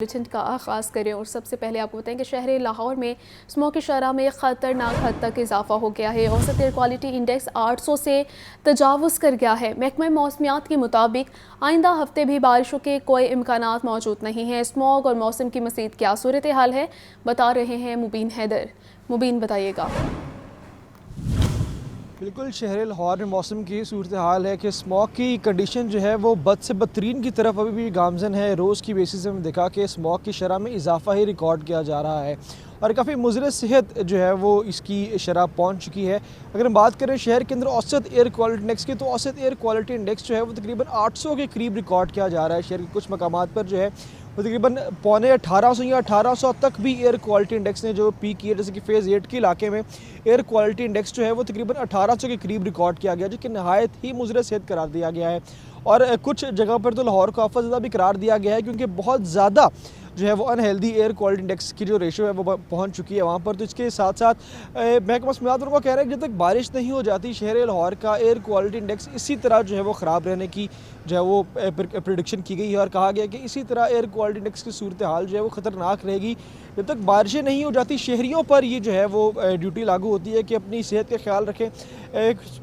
Bulletin کا آغاز کریں اور سب سے پہلے آپ کو بتائیں کہ شہر لاہور میں اسموگ کی شرح میں خطرناک حد تک اضافہ ہو گیا ہے۔ اوسط ایئر کوالٹی انڈیکس 800 سے تجاوز کر گیا ہے۔ محکمہ موسمیات کے مطابق آئندہ ہفتے بھی بارشوں کے کوئی امکانات موجود نہیں ہیں۔ اسموگ اور موسم کی مزید کیا صورتحال ہے بتا رہے ہیں مبین حیدر۔ مبین بتائیے گا۔ بالکل شہر لاہور میں موسم کی صورتحال ہے کہ اسموگ کی کنڈیشن جو ہے وہ بد سے بدترین کی طرف ابھی بھی گامزن ہے۔ روز کی بیسس سے ہم دیکھا کہ اسموگ کی شرح میں اضافہ ہی ریکارڈ کیا جا رہا ہے اور کافی مضر صحت جو ہے وہ اس کی شرح پہنچ چکی ہے۔ اگر ہم بات کریں شہر کے اندر اوسط ایئر کوالٹی انڈیکس کی تو اوسط ایئر کوالٹی انڈیکس جو ہے وہ تقریباً 800 کے قریب ریکارڈ کیا جا رہا ہے۔ شہر کے کچھ مقامات پر جو ہے وہ تقریباً 1850 یا 1800 تک بھی ایئر کوالٹی انڈیکس نے جو پیک کیا، جیسے کہ فیز 8 کے علاقے میں ایئر کوالٹی انڈیکس جو ہے وہ تقریباً 1800 کے قریب ریکارڈ کیا گیا، جو کہ نہایت ہی مضر صحت قرار دیا گیا ہے۔ اور کچھ جگہ پر تو لاہور کو آفت زدہ بھی قرار دیا گیا ہے، کیونکہ بہت زیادہ جو ہے وہ in healthy air quality index کی جو ریشو ہے وہ پہنچ چکی ہے وہاں پر۔ تو اس کے ساتھ ساتھ محکمہ موسمیات کو کہہ رہے ہیں کہ جب تک بارش نہیں ہو جاتی شہر لاہور کا ایئر کوالٹی انڈیکس اسی طرح جو ہے وہ خراب رہنے کی جو ہے وہ پریڈکشن کی گئی ہے، اور کہا گیا کہ اسی طرح ایئر کوالٹی انڈیکس کی صورتحال جو ہے وہ خطرناک رہے گی جب تک بارشیں نہیں ہو جاتی۔ شہریوں پر یہ جو ہے وہ ڈیوٹی لاگو ہوتی ہے کہ اپنی صحت کا خیال رکھیں،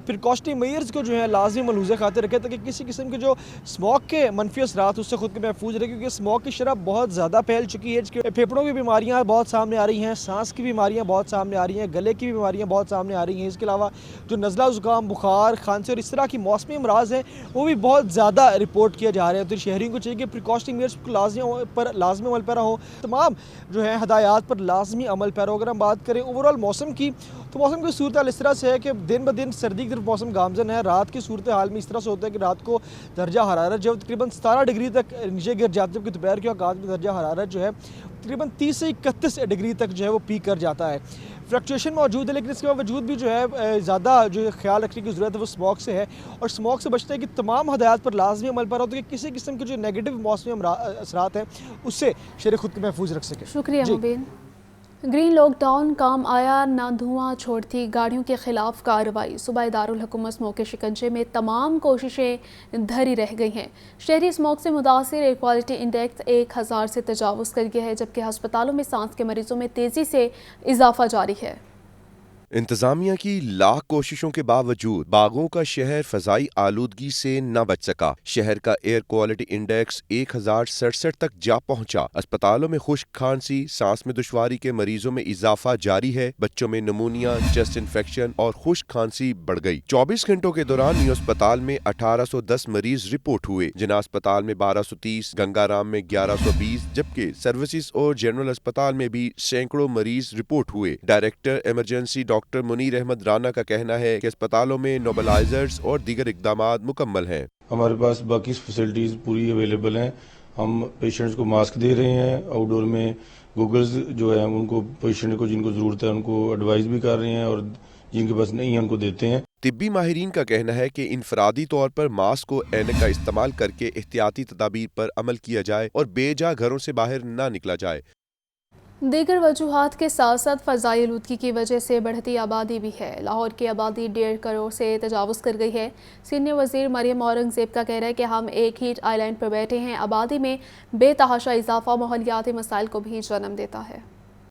پریکاشنری میئرز کو جو ہے لازمی ملحوظہ خاطر رکھیں، تاکہ کسی قسم کے جو اسموگ کے منفی اثرات اس سے خود کو محفوظ رکھیں، کیونکہ اسموگ کی شرح بہت زیادہ پھیل چکی ہے، جس کے پھیپھڑوں کی بیماریاں بہت سامنے آ رہی ہیں، سانس کی بیماریاں بہت سامنے آ رہی ہیں، گلے کی بیماریاں بہت سامنے آ رہی ہیں۔ اس کے علاوہ جو نزلہ زکام، بخار، کھانسی اور اس طرح کی موسمی امراض ہیں وہ بھی بہت زیادہ رپورٹ کیا جا رہے ہیں۔ تو شہریوں کو چاہیے کہ پریکاشنری میئرز پر لازمی عمل پیرا ہو، تمام جو ہے ہدایات پر لازمی عمل پیرا ہو۔ اگر ہم بات کریں اوورآل موسم کی تو موسم کی صورتحال اس طرح سے ہے کہ دن بدن سردی کی طرف موسم گامزن ہے۔ رات کی صورتحال میں اس طرح سے ہوتا ہے کہ رات کو درجہ حرارت جو تقریباً 17 ڈگری تک نیچے گر جاتا ہے، جبکہ دوپہر کے اوقات میں درجہ حرارت جو ہے تقریباً 30 سے 31 ڈگری تک جو ہے وہ پیک کر جاتا ہے۔ فلکچویشن موجود ہے، لیکن اس کے باوجود بھی جو ہے زیادہ جو خیال رکھنے کی ضرورت ہے وہ اسموگ سے ہے، اور اسموگ سے بچنے کی تمام ہدایات پر لازمی عمل پر ہوتا ہے کہ کسی قسم کے جو نیگیٹو موسمی اثرات ہیں اس سے شہری خود کو محفوظ رکھ سکے۔ شکریہ مبین۔ گرین لاک ڈاؤن کام آیا نہ دھواں چھوڑتی گاڑیوں کے خلاف کارروائی۔ صوبائی دارالحکومت اسموگ کے شکنجے میں تمام کوششیں دھری رہ گئی ہیں۔ شہری اسموگ سے متاثر ایئر کوالٹی انڈیکس 1000 سے تجاوز کر گیا ہے، جبکہ ہسپتالوں میں سانس کے مریضوں میں تیزی سے اضافہ جاری ہے۔ انتظامیہ کی لاکھ کوششوں کے باوجود باغوں کا شہر فضائی آلودگی سے نہ بچ سکا۔ شہر کا ایئر کوالٹی انڈیکس 1067 تک جا پہنچا۔ اسپتالوں میں خشک کھانسی، سانس میں دشواری کے مریضوں میں اضافہ جاری ہے۔ بچوں میں نمونیا، چیسٹ انفیکشن اور خشک کھانسی بڑھ گئی۔ 24 گھنٹوں کے دوران نیو اسپتال میں 1810 مریض رپورٹ ہوئے، جناح اسپتال میں 1230، گنگا رام میں 1120، جبکہ سروسز اور جنرل اسپتال میں بھی سینکڑوں مریض رپورٹ ہوئے۔ Director emergency doctor Munir Ahmad Rana کا کہنا ہے کہ اسپتالوں میں نیبولائزرز اور دیگر اقدامات مکمل ہیں۔ ہمارے پاس باقی فیسلٹیز پوری اویلیبل ہیں۔ ہم پیشنٹس کو ماسک دے رہے ہیں، آؤٹ ڈور میں گوگلز جو ہیں ان کو پیشنٹ کو جن کو ضرورت ہے ان کو ایڈوائز بھی کر رہے ہیں، اور جن کے پاس نہیں ہے ان کو دیتے ہیں۔ طبی ماہرین کا کہنا ہے کہ انفرادی طور پر ماسک و اینک کا استعمال کر کے احتیاطی تدابیر پر عمل کیا جائے اور بے جا گھروں سے باہر نہ نکلا جائے۔ دیگر وجوہات کے ساتھ ساتھ فضائی آلودگی کی وجہ سے بڑھتی آبادی بھی ہے۔ لاہور کی آبادی 1.5 کروڑ سے تجاوز کر گئی ہے۔ سینئر وزیر مریم اورنگزیب کا کہنا ہے کہ ہم ایک ہیٹ آئی لینڈ پر بیٹھے ہیں۔ آبادی میں بے تحاشا اضافہ ماحولیاتی مسائل کو بھی جنم دیتا ہے۔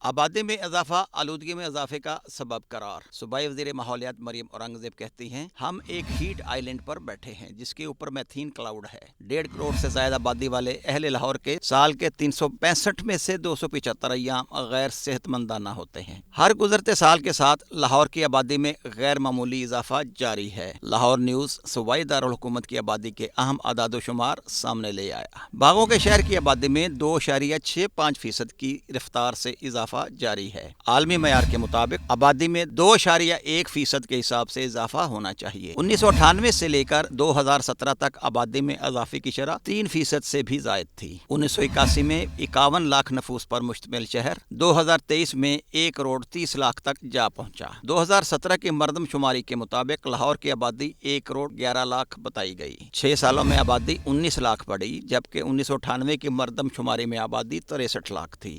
آبادی میں اضافہ آلودگی میں اضافے کا سبب قرار۔ صوبائی وزیر ماحولیات مریم اورنگزیب کہتی ہیں ہم ایک ہیٹ آئی لینڈ پر بیٹھے ہیں جس کے اوپر میتھین کلاؤڈ ہے۔ 1.5 کروڑ سے زائد آبادی والے اہل لاہور کے سال کے 365 میں سے 275 ایام غیر صحت مندانہ ہوتے ہیں۔ ہر گزرتے سال کے ساتھ لاہور کی آبادی میں غیر معمولی اضافہ جاری ہے۔ لاہور نیوز صوبائی دارالحکومت کی آبادی کے اہم اعداد و شمار سامنے لے آیا۔ باغوں کے شہر کی آبادی میں 2.65% کی رفتار سے اضافہ جاری ہے۔ عالمی معیار کے مطابق آبادی میں 2.1% کے حساب سے اضافہ ہونا چاہیے۔ 1998 سے لے کر 2017 تک آبادی میں اضافے کی شرح 3% سے بھی زائد تھی۔ 1981 میں 51 لاکھ نفوس پر مشتمل شہر 2023 میں 1 کروڑ 30 لاکھ تک جا پہنچا۔ 2017 کی مردم شماری کے مطابق لاہور کی آبادی 1 کروڑ 11 لاکھ بتائی گئی۔ 6 سالوں میں آبادی 19 لاکھ بڑھی، جبکہ 1998 کی مردم شماری میں آبادی 63 لاکھ تھی۔